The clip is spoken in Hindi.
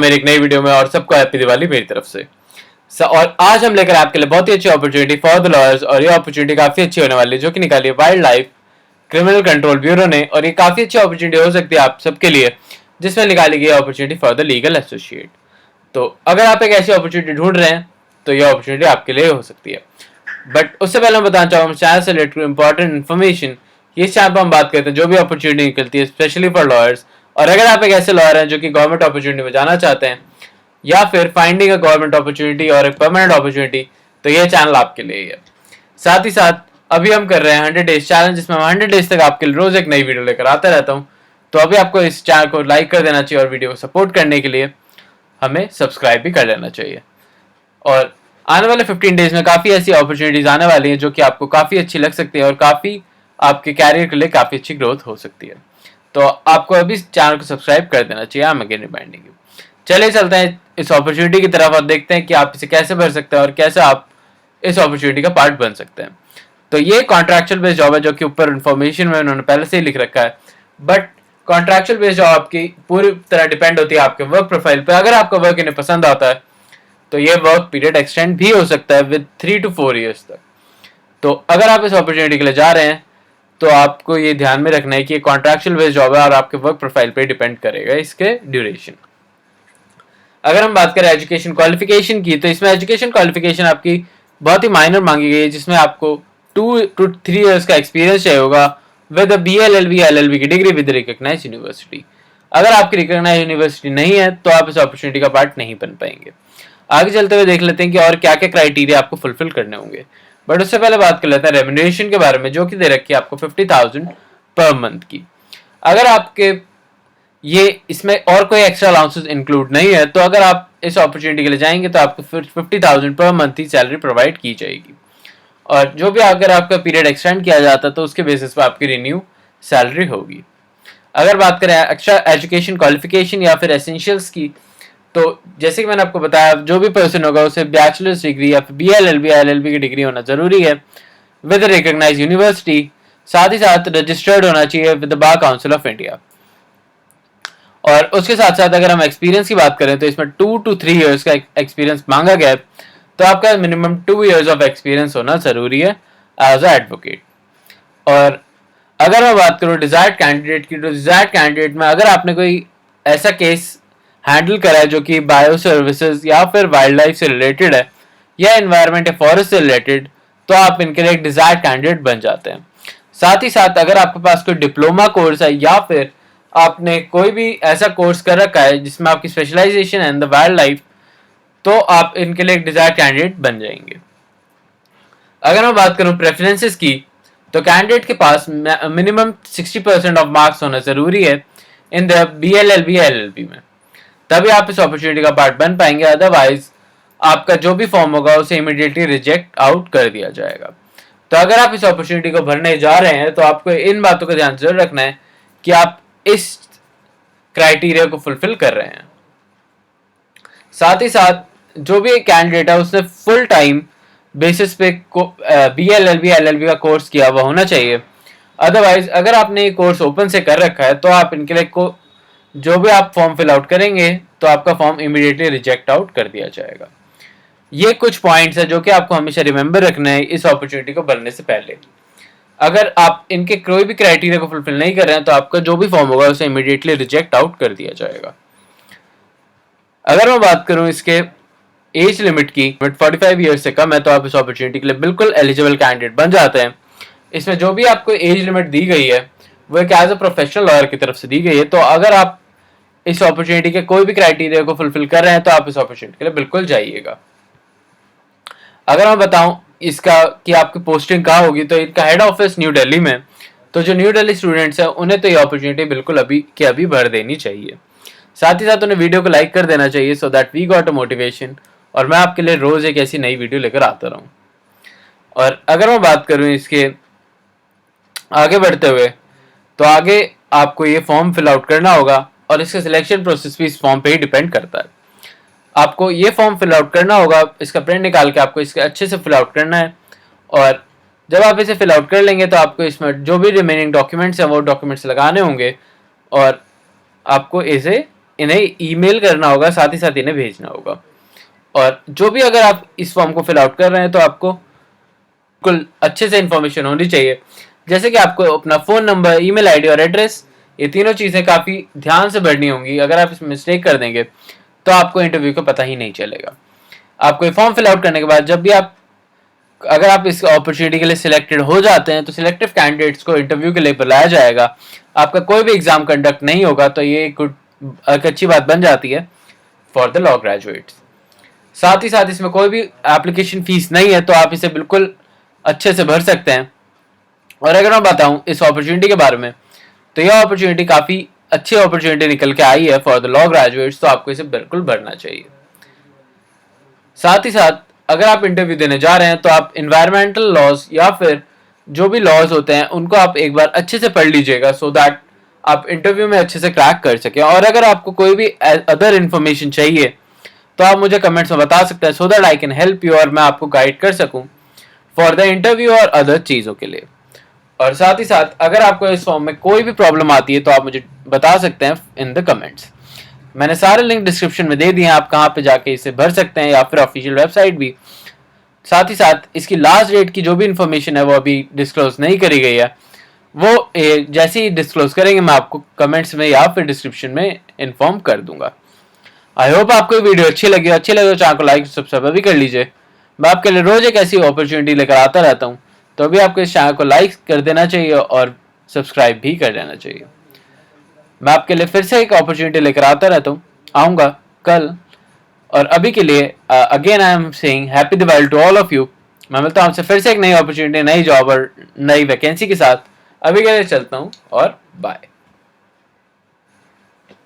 मेरी एक नई वीडियो में और सबको हैप्पी दिवाली मेरी तरफ से। और आज हम लेकर आपके लिए बहुत ही अच्छी अपॉर्चुनिटी फॉर द लॉयर्स, और ये अपॉर्चुनिटी काफी अच्छी होने वाली है जो कि निकाली है wild life criminal control bureau ने। और ये काफी अच्छी अपॉर्चुनिटी हो सकती है आप सबके लिए, जिसमें निकाली गई opportunity for the legal associate. तो अगर आप एक ऐसी अपॉर्चुनिटी ढूंढ रहे हैं तो ये अपॉर्चुनिटी आपके लिए हो सकती है। बट उससे पहले मैं बताना चाहूँगा चैनल से रिलेटेड इंपॉर्टेंट इन्फॉर्मेशन। ये चैनल पर हम बात करते हैं जो भी अपॉर्चुनिटी निकलती है स्पेशली फॉर लॉयर्स। और अगर आप एक ऐसे लॉयर हैं जो कि गवर्नमेंट अपॉर्चुनिटी में जाना चाहते हैं या फिर फाइंडिंग अ गवर्नमेंट अपॉर्चुनिटी और एक परमानेंट अपॉर्चुनिटी, तो ये चैनल आपके लिए है। साथ ही साथ अभी हम कर रहे हैं 100 डेज चैलेंज, जिसमें 100 डेज तक आपके लिए रोज एक नई वीडियो लेकर आता रहता हूँ। तो अभी आपको इस चैनल को लाइक कर देना चाहिए और वीडियो को सपोर्ट करने के लिए हमें सब्सक्राइब भी कर लेना चाहिए। और आने वाले 15 डेज में काफ़ी ऐसी अपॉर्चुनिटीज आने वाली हैं जो कि आपको काफ़ी अच्छी लग सकती है और काफ़ी आपके कैरियर के लिए काफ़ी अच्छी ग्रोथ हो सकती है। तो आपको अभी चैनल को सब्सक्राइब कर देना चाहिए। I am again reminding you. चलिए चलते हैं इस अपॉर्चुनिटी की तरफ और देखते हैं कि आप इसे कैसे भर सकते हैं और कैसे आप इस अपॉर्चुनिटी का पार्ट बन सकते हैं। तो ये कॉन्ट्रैक्चुअल बेस्ड जॉब है जो कि ऊपर इन्फॉर्मेशन में उन्होंने पहले से ही लिख रखा है। बट कॉन्ट्रैक्चुअल बेस्ड जॉब आपकी पूरी तरह डिपेंड होती है आपके वर्क प्रोफाइल पे। अगर आपका वर्क इन्हें पसंद आता है तो ये वर्क पीरियड एक्सटेंड भी हो सकता है विद 3 to 4 ईयर्स तक। तो अगर आप इस अपॉर्चुनिटी के लिए जा रहे हैं तो आपको ये ध्यान में रखना है कि ये कॉन्ट्रैक्चुअल बेस्ड जॉब है और आपके वर्क प्रोफाइल पे डिपेंड करेगा इसके ड्यूरेशन। अगर हम बात करें एजुकेशन क्वालिफिकेशन की, तो इसमें एजुकेशन क्वालिफिकेशन आपकी बहुत ही माइनर मांगी गई है, जिसमें आपको 2 to 3 ईयर्स का एक्सपीरियंस चाहिए होगा विद BLLB LLB की डिग्री विद रिकॉग्नाइज्ड यूनिवर्सिटी। अगर आपकी रिकॉग्नाइज्ड यूनिवर्सिटी नहीं है तो आप इस अपॉर्चुनिटी का पार्ट नहीं बन पाएंगे। आगे चलते हुए देख लेते हैं कि और क्या क्या क्राइटेरिया आपको फुलफिल करने होंगे। बट उससे पहले बात कर लेते हैं रेम्यूनरेशन के बारे में, जो कि दे रखी है आपको 50,000 पर मंथ की। अगर आपके ये इसमें और कोई एक्स्ट्रा अलाउंसेस इंक्लूड नहीं है तो अगर आप इस अपॉर्चुनिटी के लिए जाएंगे तो आपको 50,000 पर मंथ ही सैलरी प्रोवाइड की जाएगी। और जो भी अगर आपका पीरियड एक्सटेंड किया जाता है तो उसके बेसिस पर आपकी रिन्यू सैलरी होगी। अगर बात करें एक्स्ट्रा एजुकेशन क्वालिफिकेशन या फिर एसेंशियल्स की, तो जैसे कि मैंने आपको बताया जो भी पर्सन होगा उसे बैचलर्स डिग्री या फिर BLLB LLB की डिग्री होना जरूरी है विद रिकॉग्नाइज्ड यूनिवर्सिटी। साथ ही साथ रजिस्टर्ड होना चाहिए with the bar council of India. और उसके साथ साथ अगर हम एक्सपीरियंस की बात करें तो इसमें 2 to 3 ईयर्स का एक्सपीरियंस मांगा गया है। तो आपका मिनिमम 2 ईयर्स ऑफ एक्सपीरियंस होना जरूरी है एज अ एडवोकेट। और अगर मैं बात करूँ डिजायर्ड कैंडिडेट की, तो डिजायर्ड कैंडिडेट में अगर आपने कोई ऐसा केस हैंडल करा है जो कि बायो सर्विसेज या फिर वाइल्ड लाइफ से रिलेटेड है या एनवायरनमेंट या फॉरेस्ट से रिलेटेड, तो आप इनके लिए एक डिजायर्ड कैंडिडेट बन जाते हैं। साथ ही साथ अगर आपके पास कोई डिप्लोमा कोर्स है या फिर आपने कोई भी ऐसा कोर्स कर रखा है जिसमें आपकी स्पेशलाइजेशन है इन द वाइल्ड लाइफ, तो आप इनके लिए एक डिजायर्ड कैंडिडेट बन जाएंगे। अगर मैं बात करूं प्रेफरेंसेस की, तो कैंडिडेट के पास मिनिमम 60% ऑफ मार्क्स होना जरूरी है इन द BLLB LLB में, तभी आप इस अपॉर्चुनिटी का पार्ट बन पाएंगे। अदरवाइज आपका जो भी फॉर्म होगा उसे इमीडिएटली रिजेक्ट आउट कर दिया जाएगा। तो अगर आप इस अपॉर्चुनिटी को भरने जा रहे हैं तो आपको इन बातों का ध्यान जरूर रखना है कि आप इस क्राइटेरिया को फुलफिल कर रहे हैं। साथ ही साथ जो भी एक कैंडिडेट है उसने फुल टाइम बेसिस पे BLLB LLB का कोर्स किया हुआ होना चाहिए। अदरवाइज अगर आपने ये कोर्स ओपन से कर रखा है तो आप इनके लिए जो भी आप फॉर्म फिल आउट करेंगे तो आपका फॉर्म इमीडिएटली रिजेक्ट आउट कर दिया जाएगा। ये कुछ पॉइंट्स है जो कि आपको हमेशा रिमेंबर रखना है इस अपॉर्चुनिटी को भरने से पहले। अगर आप इनके कोई भी क्राइटेरिया को फुलफिल नहीं कर रहे हैं तो आपका जो भी फॉर्म होगा उसे इमीडिएटली रिजेक्ट आउट कर दिया जाएगा। अगर मैं बात करूं इसके एज लिमिट की, 45 ईयर्स से कम है तो आप इस अपॉर्चुनिटी के लिए बिल्कुल एलिजिबल कैंडिडेट बन जाते हैं। इसमें जो भी आपको एज लिमिट दी गई है वो एक एज अ प्रोफेशनल लॉयर की तरफ से दी गई है। तो अगर आप इस अपॉर्चुनिटी के कोई भी क्राइटेरिया को फुलफिल कर रहे हैं तो आप इस अपॉर्चुनिटी के लिए बिल्कुल जाइएगा। अगर मैं बताऊं इसका कि आपकी पोस्टिंग कहाँ होगी, तो इनका हेड ऑफिस न्यू दिल्ली में। तो जो न्यू दिल्ली स्टूडेंट्स हैं उन्हें तो ये अपॉर्चुनिटी बिल्कुल अभी के अभी भर देनी चाहिए। साथ ही साथ उन्हें वीडियो को लाइक कर देना चाहिए so that we got a motivation, और मैं आपके लिए रोज एक ऐसी नई वीडियो लेकर आता रहूं। और अगर मैं बात करूं इसके आगे बढ़ते हुए, तो आगे आपको ये फॉर्म फिल आउट करना होगा और इसका सिलेक्शन प्रोसेस भी इस फॉर्म पे ही डिपेंड करता है। आपको ये फॉर्म फिल आउट करना होगा, इसका प्रिंट निकाल के आपको इसके अच्छे से फिल आउट करना है। और जब आप इसे फिल आउट कर लेंगे तो आपको इसमें जो भी रिमेनिंग डॉक्यूमेंट्स हैं वो डॉक्यूमेंट्स लगाने होंगे और आपको इसे इन्हें ईमेल करना होगा, साथ ही साथ इन्हें भेजना होगा। और जो भी अगर आप इस फॉर्म को फिल आउट कर रहे हैं तो आपको बिल्कुल अच्छे से इंफॉर्मेशन होनी चाहिए, जैसे कि आपको अपना फ़ोन नंबर, ईमेल आईडी और एड्रेस, ये तीनों चीज़ें काफ़ी ध्यान से भरनी होंगी। अगर आप इसमें मिस्टेक कर देंगे तो आपको इंटरव्यू का पता ही नहीं चलेगा। आपको ये फॉर्म फिल आउट करने के बाद जब भी अगर आप इस अपॉर्चुनिटी के लिए सिलेक्टेड हो जाते हैं तो सिलेक्टिव कैंडिडेट्स को इंटरव्यू के लिए बुलाया जाएगा। आपका कोई भी एग्जाम कंडक्ट नहीं होगा, तो ये एक अच्छी बात बन जाती है फॉर द लॉ ग्रेजुएट्स। साथ ही साथ इसमें कोई भी एप्लीकेशन फीस नहीं है, तो आप इसे बिल्कुल अच्छे से भर सकते हैं। और अगर मैं बताऊं इस अपॉर्चुनिटी के बारे में, तो यह अपॉर्चुनिटी काफ़ी अच्छी अपॉर्चुनिटी निकल के आई है फॉर द लॉ ग्रेजुएट्स, तो आपको इसे बिल्कुल भरना चाहिए। साथ ही साथ अगर आप इंटरव्यू देने जा रहे हैं तो आप इन्वायरमेंटल लॉज या फिर जो भी लॉज होते हैं उनको आप एक बार अच्छे से पढ़ लीजिएगा, सो दैट आप इंटरव्यू में अच्छे से क्रैक कर सकें। और अगर आपको कोई भी अदर इन्फॉर्मेशन चाहिए तो आप मुझे कमेंट्स में बता सकते हैं, so that I can help you और मैं आपको गाइड कर सकूं फॉर द इंटरव्यू और अदर चीज़ों के लिए। और साथ ही साथ अगर आपको इस फॉर्म में कोई भी प्रॉब्लम आती है तो आप मुझे बता सकते हैं इन द कमेंट्स। मैंने सारे लिंक डिस्क्रिप्शन में दे दिए हैं, आप कहाँ पे जाके इसे भर सकते हैं या फिर ऑफिशियल वेबसाइट भी। साथ ही साथ इसकी लास्ट डेट की जो भी इंफॉर्मेशन है वो अभी डिस्क्लोज नहीं करी गई है, वो जैसे ही डिस्क्लोज करेंगे मैं आपको कमेंट्स में या फिर डिस्क्रिप्शन में इन्फॉर्म कर दूंगा। आई होप आपको ये वीडियो अच्छी लगी तो चैनल को लाइक सब्सक्राइब भी कर लीजिए। मैं आपके लिए रोज एक ऐसी अपॉर्चुनिटी लेकर आता रहता हूँ, तो अभी आपको इस चैनल को लाइक कर देना चाहिए और सब्सक्राइब भी कर देना चाहिए। मैं आपके लिए फिर से एक अपॉर्चुनिटी लेकर आता रहता हूँ, आऊँगा कल। और अभी के लिए again I am saying happy Diwali to all of you. मैं मिलता हूँ आपसे फिर से एक नई अपॉर्चुनिटी, नई जॉब और नई वैकेंसी के साथ। अभी के लिए चलता हूँ और बाय।